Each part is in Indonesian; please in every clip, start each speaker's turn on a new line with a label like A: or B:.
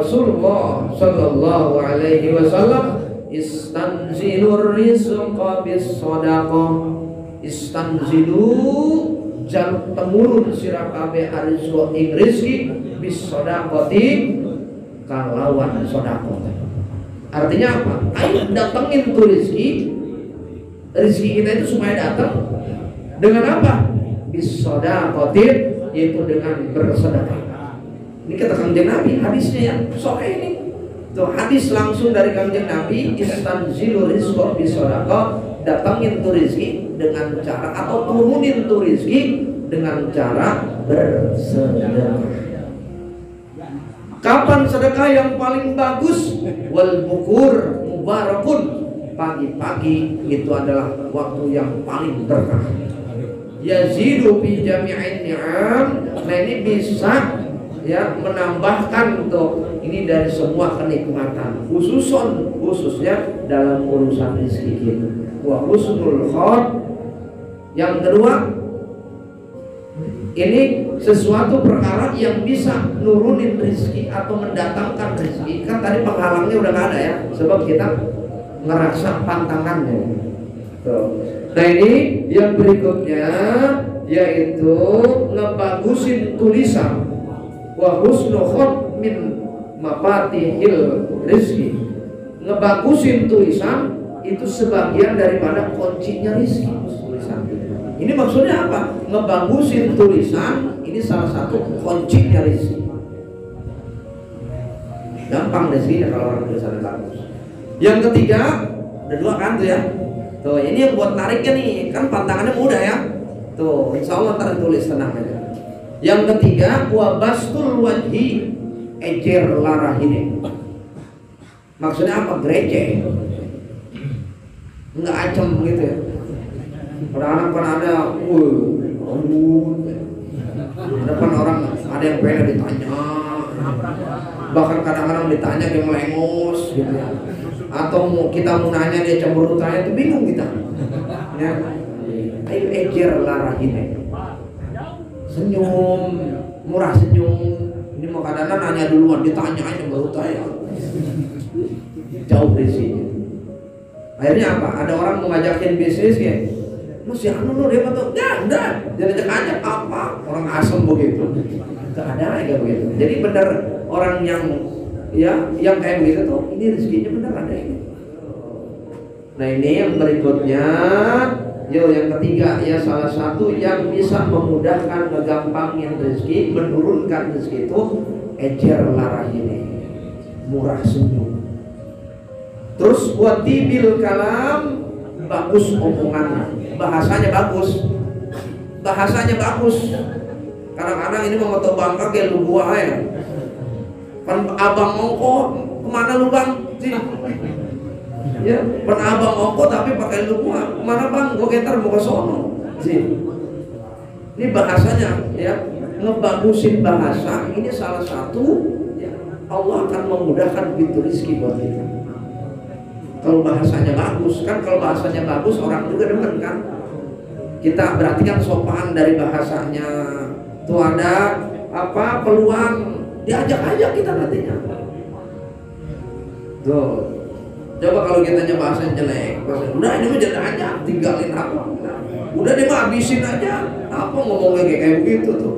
A: Rasulullah sallallahu alaihi wasallam, istanzilur rizqa bis shadaqah. Istanzilu jaluk temurun sira kabeh arizqa ing rezeki bis shadaqati kalawan sedekah. Artinya apa? Ayo datengin tuh rezeki. Rezeki kita itu supaya datang dengan apa? Bis shadaqati, yaitu dengan bersedekah. Ini kata Kanjeng Nabi hadisnya yang sore ini. Tuh hadis langsung dari Kanjeng Nabi, istanzilu rizqa bis shadaqah, datangin tuh rezeki dengan cara atau turunin tuh rezeki dengan cara bersedekah. Kapan sedekah yang paling bagus? Wal bukur mubarakun, pagi-pagi itu adalah waktu yang paling berkah. Yazidu bi jami'in ni'am. Nah ini bisa ya menambahkan tuh ini dari semua kenikmatan, khususnya dalam urusan rezeki kita. Wa husnul khot. Yang kedua, ini sesuatu perkara yang bisa nurunin rezeki atau mendatangkan rezeki. Kan tadi penghalangnya udah gak ada ya, sebab kita ngerasa pantangannya. Tuh. Nah ini yang berikutnya yaitu ngebagusin tulisan. Wa husnul khot min mafatihil rizki. Ngebagusin tulisan itu sebagian daripada kuncinya rizki. Tulisan ini maksudnya apa? Ngebagusin tulisan ini salah satu kuncinya rizki. Gampang rezekinya kalau orang tulisannya bagus. Yang ketiga, ada dua kan tuh ya. Tuh ini yang buat nariknya nih, kan pantangannya mudah ya. Tuh insya Allah ntar tulis, tenang aja. Yang ketiga, wabastul wajhi, ejer larahine. Maksudnya apa? Gereje, nggak acem gitu ya. Kadang-kadang kan ada, depan orang ada yang pengen ditanya, bahkan kadang-kadang ditanya dia melengos gitu ya. Atau kita mau nanya dia cemberut tanya itu bingung kita. Ya, ayo ejer larahine. Senyum, murah senyum. Ini mau kadang-kadang nanya duluan, ditanya aja baru tanya. Jauh dari sini. Akhirnya apa? Ada orang mau ngajakin bisnis ya. Masih anu dia kata, ya udah, jadi ajak apa? Orang asem begitu. Gak ada kayak begitu. Jadi benar orang yang ya yang kayak begitu tuh, ini rezekinya benar ada ini. Nah ini yang berikutnya. Yo yang ketiga ya, salah satu yang bisa memudahkan, ngegampangin rezeki, menurunkan rezeki itu ejer larah ini, murah senyum. Terus watibil kalam, bagus omongannya, bahasanya bagus. Kadang-kadang ini mau moto bangka kayak lu gua ya. Kan abang ongko kemana lu bang? Ya, pernah abang ongko tapi pakai lu gua. Kemana bang? Gua getar mau ke sono. Ini bahasanya ya, ngebagusin bahasa ini salah satu ya, Allah akan memudahkan pintu rezeki buat kita. Kalau bahasanya bagus, kan kalau bahasanya bagus orang juga demen kan. Kita berarti kan sopan dari bahasanya. Tuh ada apa peluang, diajak aja kita nantinya. Tuh. Coba kalau kita bahasanya jelek, udah ini mah jadi aja, tinggalin apa? Udah dia mah habisin aja. Apa ngomongnya kayak begitu tuh?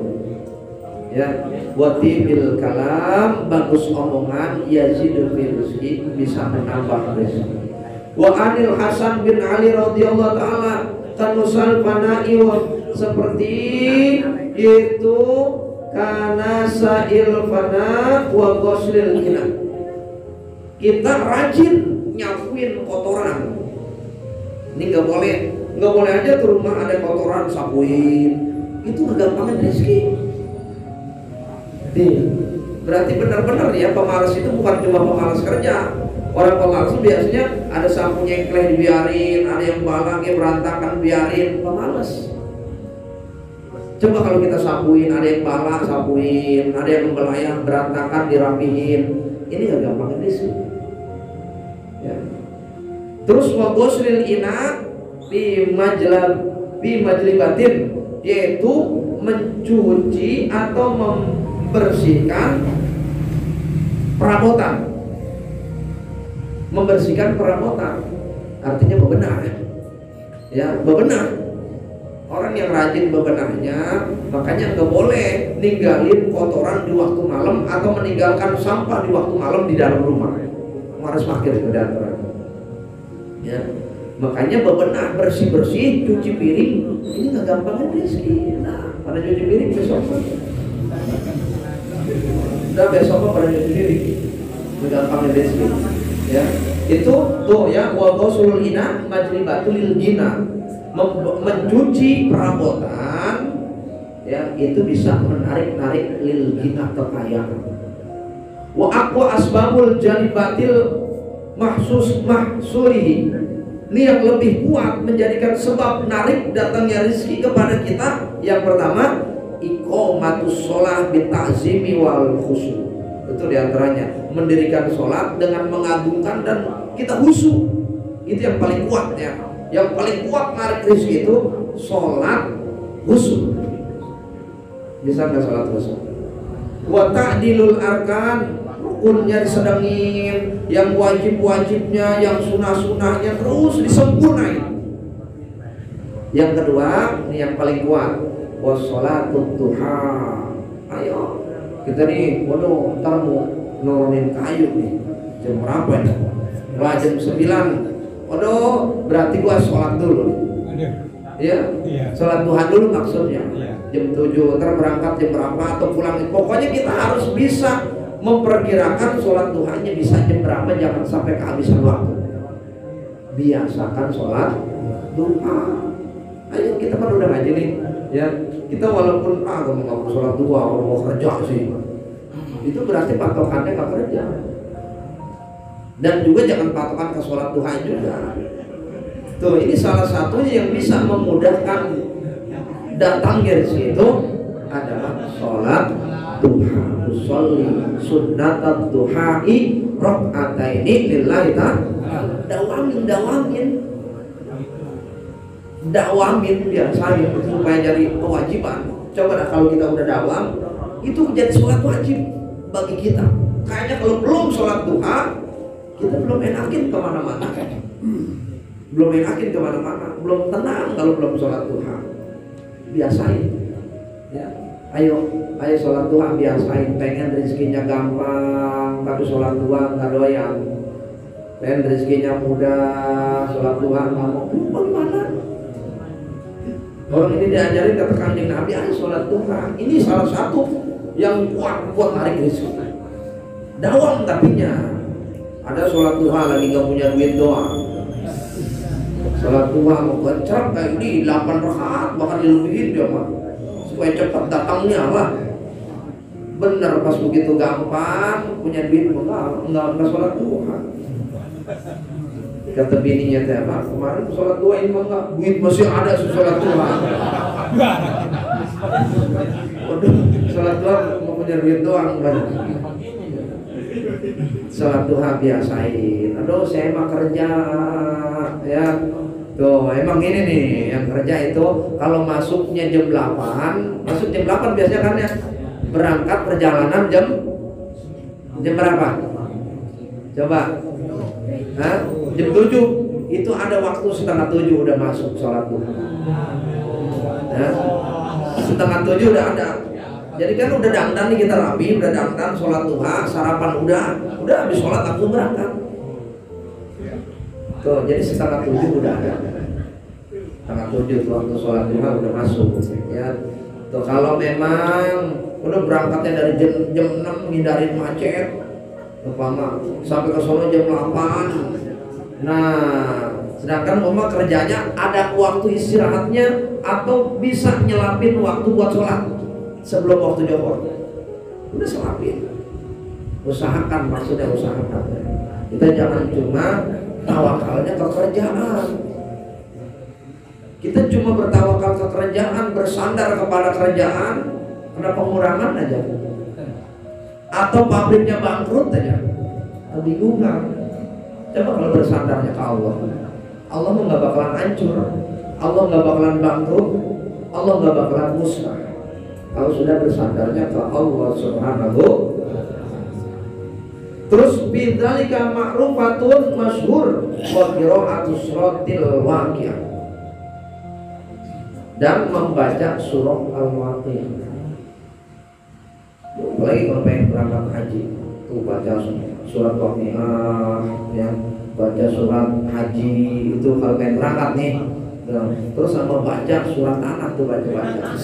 A: Ya, watibil kalam, bagus omongan, yazidul rizki, bisa menambah rezeki. Wa anil Hasan bin Ali radhiyallahu taala kanusal panaiun, seperti itu kana sa'il fana wa ghuslil kina. Kita rajin nyapuin kotoran. Ini nggak boleh aja tuh rumah ada kotoran sapuin. Itu ngegampangin rezeki. Berarti benar-benar ya pemalas itu bukan cuma pemalas kerja. Orang pemalas itu biasanya ada sapu nyengkleh dibiarin, ada yang balangnya berantakan biarin, pemalas. Coba kalau kita sapuin, ada yang balak sapuin, ada yang membelayah berantakan dirapihin. Ini nggak gampang rezeki. Ya. Terus wagoslil ina bi majlibatin, yaitu mencuci atau membersihkan perabotan, membersihkan perabotan, artinya bebenah. Ya, bebenah. Orang yang rajin bebenahnya, makanya nggak boleh ninggalin kotoran di waktu malam atau meninggalkan sampah di waktu malam di dalam rumah. Harus parkir itu aturan. Ya, makanya bebenah, bersih-bersih, cuci piring. Ini nggak gampang rezeki. Nah, pada cuci piring besok. Udah besok pada cuci piring. Nggak gampang rezeki. Ya, itu tuh ya, wa ghuslul ina majlibatul jina. Mencuci perabotan ya itu bisa menarik lil gina kekayaan. Wa aqwa asbabul jalibatil mahsulihi. Ini yang lebih kuat menjadikan sebab narik datangnya rezeki kepada kita. Yang pertama, iqamatus shalah bi ta'zimi wal khusyu. Itu diantaranya mendirikan sholat dengan mengagungkan dan kita khusyuk. Itu yang paling kuat ya. Yang paling kuat narik rezeki itu sholat khusyuk. Bisa nggak sholat khusyuk? Wa ta'dilul arkan, rukunnya disedangin, yang wajib-wajibnya, yang sunah-sunahnya terus disempurnain. Yang kedua, ini yang paling kuat, wassalatut duha. Ayo kita nih, waduh, ntar mau nurunin kayu nih, jam berapa ya? Wah, jam 9. Waduh, berarti gua sholat dulu. Ya, sholat duha dulu maksudnya. Jam 7, ntar berangkat jam berapa atau pulang. Pokoknya kita harus bisa memperkirakan sholat duhanya bisa jam berapa, jangan sampai kehabisan waktu. Biasakan sholat duha. Ayo kita kan udah ngaji nih, ya. Kita walaupun gak mau sholat duha, mau kerja sih, itu berarti patokannya gak kerja. Dan juga jangan patokan ke sholat duha juga. Tuh, ini salah satunya yang bisa memudahkan datangnya rezeki itu adalah sholat duha. Usolli sunnatat duha'i rok'ataini lillahi ta'ala. Dawamin biasain supaya jadi kewajiban. Coba dah kalau kita udah dawam, itu jadi sholat wajib bagi kita. Kayaknya kalau belum sholat duha, kita belum enakin kemana-mana, belum tenang kalau belum sholat duha. Biasain, ya. Ayo sholat duha biasain. Pengen rezekinya gampang, tapi sholat duha nggak doyan. Pengen rezekinya mudah, sholat duha nggak mau. Bagaimana? Orang ini diajarin kata Kanjeng Nabi, ayo sholat duha. Ini salah satu yang kuat narik rezeki. Dawam tapinya. Ada sholat duha lagi gak punya duit doang. Sholat duha mau gacor kayak ini 8 rakaat bahkan dilebihin dia mah. Supaya cepat datangnya lah. Bener pas begitu gampang punya duit enggak sholat duha. Kata bininya teh, "Pak, kemarin sholat duha ini enggak duit masih ada sholat duha." Waduh, sholat duha mau punya duit doang kan. Sholat duha biasain. Aduh, saya emang kerja ya. Tuh, emang ini nih yang kerja itu kalau masuknya jam 8, masuk jam 8 biasanya kan ya. Berangkat perjalanan jam berapa? Coba. Hah? Jam 7. Itu ada waktu setengah 7 udah masuk sholat duha. Ya. Setengah 7 udah ada. Jadi kan udah dandan nih, kita rapi, udah dandan, sholat duha, sarapan udah habis sholat langsung berangkat. Tuh, jadi setengah 7 udah ada. Setengah 7 waktu sholat duha udah masuk. Ya, tuh kalau memang udah berangkatnya dari jam 6 ngindarin macet, umpama sampai ke sono jam 8. Nah, sedangkan umpama kerjanya ada waktu istirahatnya atau bisa nyelapin waktu buat sholat sebelum waktu johor, udah selapin. Usahakan, maksudnya usahakan. Kita jangan cuma tawakalnya ke kerjaan. Kita cuma bertawakal ke kerjaan, bersandar kepada kerjaan, kena pengurangan aja. Atau pabriknya bangkrut aja, kebingungan. Coba kalau bersandarnya ke Allah, Allah nggak bakalan hancur, Allah nggak bakalan bangkrut, Allah nggak bakalan musnah. Kalau sudah bersandarnya ke Allah Subhanahu. Terus bidzalika ma'rufatun masyhur wa qira'atus suratil waqiah, dan membaca surah Al-Waqiah. Apalagi kalau pengen berangkat haji, tuh baca surat Waqiah, ya, baca surat haji itu kalau pengen berangkat nih. Nah, terus sama baca surat anak tuh baca-baca.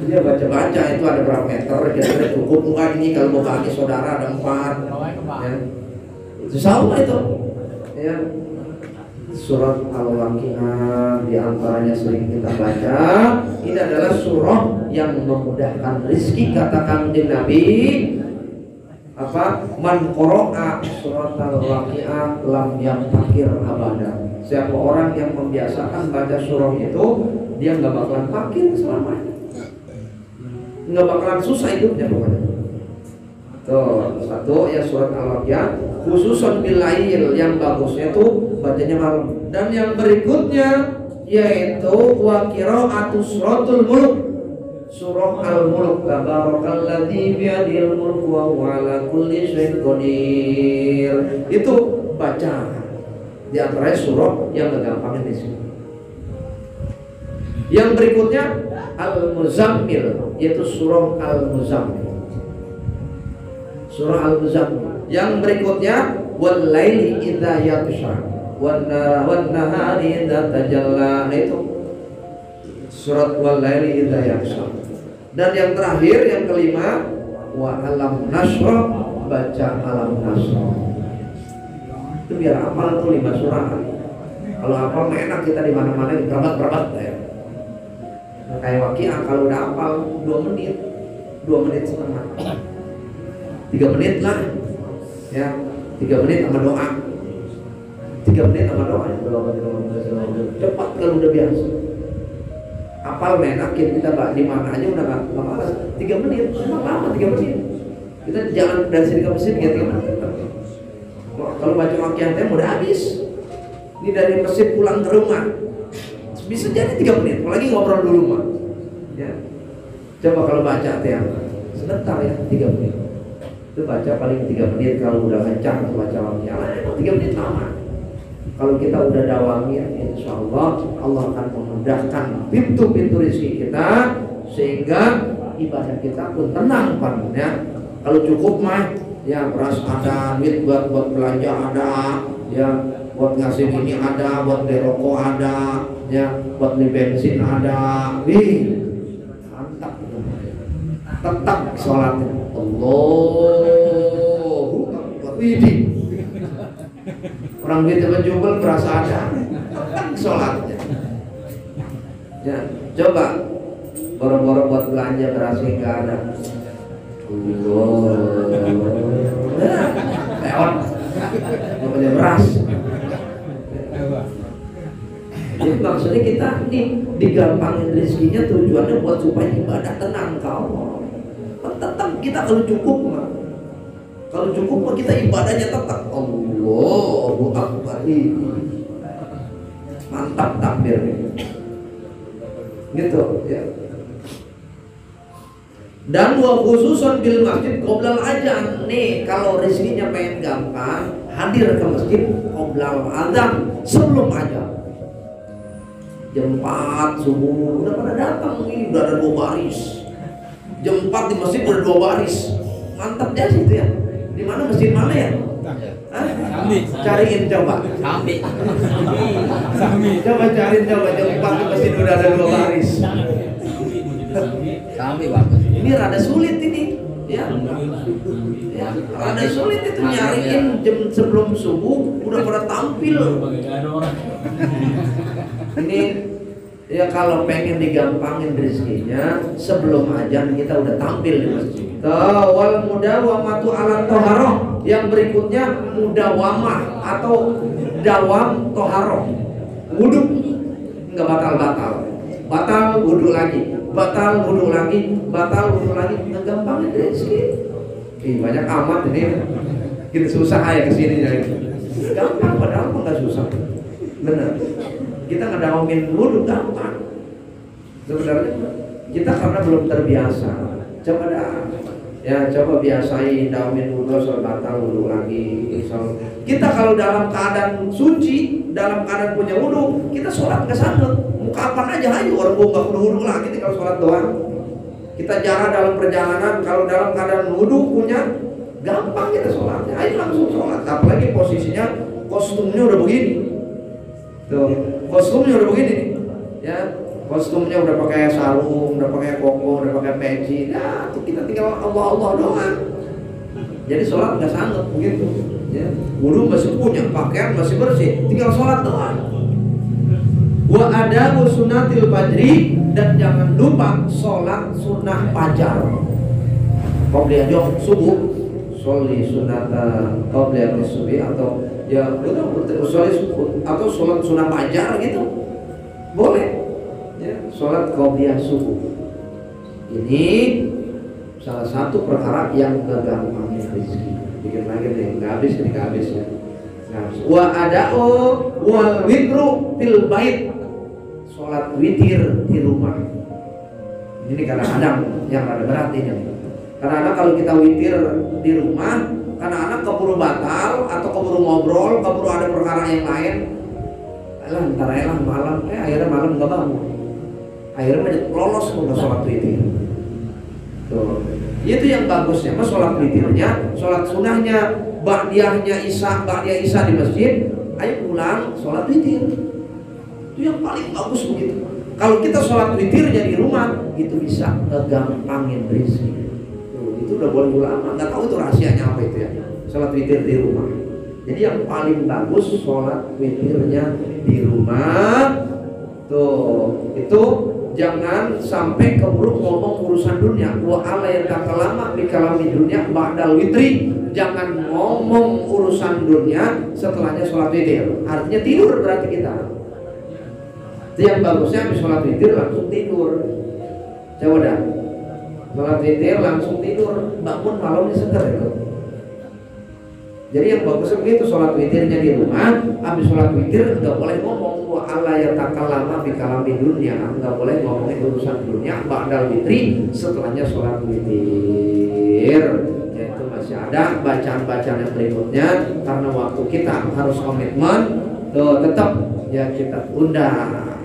A: Dia baca-baca itu ada berapa meter, kira-kira cukup enggak ini kalau mau bagi saudara ada 4. Ya. Itu sama itu. Ya. Surat Al-Waqiah di antaranya sering kita baca. Ini adalah surah yang memudahkan rezeki, katakan di Nabi apa? Man qara'a surat Al-Waqiah lam yaqtakir abada. Siapa orang yang membiasakan baca surah itu, dia nggak bakalan fakir selamanya, nggak bakalan susah hidupnya pokoknya. Tuh, satu ya surat Al-Waqiah, khususan bilail, yang bagusnya tuh bacanya malam. Dan yang berikutnya yaitu wa qira'atus suratul mulk, surah Al-Mulk, tabarakalladzi biyadihil mulku wa huwa ala kulli syai'in qadir. Itu baca di antara surah yang gampang di sini. Yang berikutnya Al-Muzammil, yaitu surah Al-Muzammil. Surah Al-Muzammil. Yang berikutnya wal laili idza yaghsha wan nahari idza tajalla, itu surat wal laili idza yaghsha. Dan yang terakhir, yang kelima, wa alam nasra, baca alam nasra. Itu biar hafal tuh 5 surah. Kalau hafal enak kita di mana-mana berabat ya. Nah, kayak Waqiah kalau udah hafal 2 menit, 2 menit setengah, 3 menit lah, ya 3 menit sama doa, 3 menit sama doa, cepat kalau udah biasa. Hafal enakin kita di mana aja udah nggak malas. 3 menit, emang lama 3 menit. Kita jalan dari sini ke mesin 3 menit. Kalau baca Waqiah teh udah habis. Ini dari mesin pulang ke rumah bisa jadi 3 menit, apalagi ngobrol di rumah. Ya. Coba kalau baca teh sebentar ya, 3 menit. Itu baca paling 3 menit kalau udah kencang baca Waqiah. 3 menit lama. Kalau kita udah dawami, insya Allah Allah akan memudahkan pintu-pintu rezeki kita sehingga ibadah kita pun tenang kan ya. Kalau cukup mah ya beras ada, duit buat belanja ada, ya buat ngasih ini ada, buat beli rokok ada, ya buat beli bensin ada. Wih, mantap. Tetap sholatnya Allahu Akbar. Wih, orang kita menjual berasa ada, sholatnya. Ya, coba boro-boro buat belanja beras nggak ada. Lewat, punya beras. Jadi maksudnya kita nih digampangin rezekinya, tujuannya buat supaya ibadah tenang kau. Tetap kita kalau cukup mah. Kalau cukup mah kita ibadahnya tetap Allahu Akbar. Mantap takbir gitu ya. Dan wa khususan bil masjid qoblal adzan. Nih kalau rezekinya pengen gampang, hadir ke masjid qoblal adzan, sebelum adzan. Jam 4 subuh udah pada datang nih, udah ada 2 baris. Jam 4 di masjid udah 2 baris. Mantap deh situ ya. Di mana masjid mana ya? Cariin coba. Coba cariin coba jam 4 di masjid udah ada 2 baris. Ini rada sulit ini, ya. Ya, rada sulit itu nyariin jam sebelum subuh udah pada tampil. Ini ya kalau pengen digampangin rezekinya sebelum azan kita udah tampil di masjid. Wal mudawamatu ala toharoh, yang berikutnya mudawamah atau dawam toharoh. Wudhu nggak batal wudhu lagi, batal wudhu lagi, nggak gampangin rezeki. Banyak amat ini, kita susah aja kesini ya. Gampang padahal nggak susah, benar. Kita ngedawamin wudhu gampang. Sebenarnya kita karena belum terbiasa. Coba dah, Ya, coba biasai daumin wudhu, batal wudhu lagi. Kita kalau dalam keadaan suci, dalam keadaan punya wudhu, kita sholat nggak sanggup. Mau kapan aja ayo, orang gua nggak perlu wudhu lagi tinggal sholat doang. Kita jalan dalam perjalanan, kalau dalam keadaan wudhu punya, gampang kita sholatnya. Ayo langsung sholat. Apalagi posisinya kostumnya udah begini. Tuh, kostumnya udah begini nih. Ya, kostumnya udah pakai sarung, udah pakai koko, udah pakai peci. Ya, tuh kita tinggal Allah doang. Jadi sholat nggak sanggup begitu. Ya, wudhu masih punya, pakaian masih bersih, tinggal sholat doang. Wa adabu sunnatil fajri, dan jangan lupa sholat sunnah fajar. Qobliyah subuh, sholli sunnata qobliyah subuh, atau ya betul atau sholat sunnah fajar gitu, boleh. Ya, sholat qobliyah subuh ini salah satu perkara yang gampangnya rezeki. Bikin lagi nih, nggak habis ya. Wa ada'u wal witru fil bait, sholat witir di rumah. Ini kadang-kadang yang rada berat ini. Karena kalau kita witir di rumah, karena anak keburu batal atau keburu ngobrol, keburu ada perkara yang lain, ntar aja lah malam, akhirnya malam nggak bangun. Akhirnya lolos udah sholat witir. Tuh, itu yang bagusnya. Mas sholat witirnya, sholat sunahnya, ba'diyahnya ba'diyah isya di masjid, ayo pulang sholat witir. Itu yang paling bagus begitu. Kalau kita sholat witirnya di rumah, itu bisa ngegampangin rezeki. Itu udah boleh ulama, nggak tahu itu rahasianya apa itu ya. Sholat witir di rumah. Jadi yang paling bagus sholat witirnya di rumah. Tuh, itu jangan sampai keburu ngomong urusan dunia. Wa ala yatakalama bi kalami dunia ba'dal witri. Jangan ngomong urusan dunia setelahnya sholat witir. Artinya tidur berarti kita. Itu yang bagusnya habis sholat witir langsung tidur. Coba dah, sholat witir langsung tidur, bangun malamnya seger itu. Jadi yang bagusnya begitu, sholat witirnya di rumah, habis sholat witir nggak boleh ngomong wa ala yatakalama bi kalami dunia, nggak boleh ngomongin urusan dunia ba'dal witri setelahnya sholat witir. Yaitu masih ada bacaan-bacaan yang berikutnya, karena waktu kita harus komitmen. Tuh, tetap ya kita tunda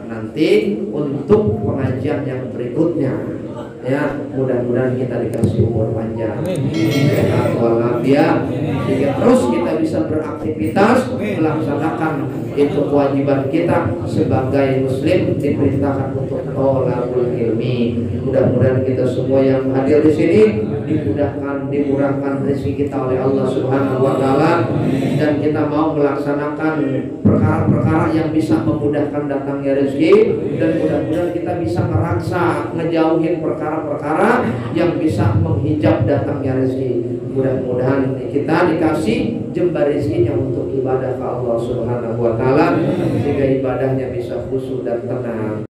A: nanti untuk pengajian yang berikutnya. Ya, mudah-mudahan kita dikasih umur panjang, sehat walafiat, sehingga terus kita bisa beraktivitas melaksanakan itu kewajiban kita sebagai muslim diperintahkan untuk thalabul ilmi. Mudah-mudahan kita semua yang hadir di sini dimurahkan rezeki kita oleh Allah Subhanahu wa taala, dan kita mau melaksanakan perkara-perkara yang bisa memudahkan datangnya rezeki, dan mudah-mudahan kita bisa ngejauhin perkara-perkara yang bisa menghijab datangnya rezeki. Mudah-mudahan kita dikasih jembar rezekinya untuk ibadah ke Allah Subhanahu wa taala, sehingga ibadahnya bisa khusyuk dan tenang.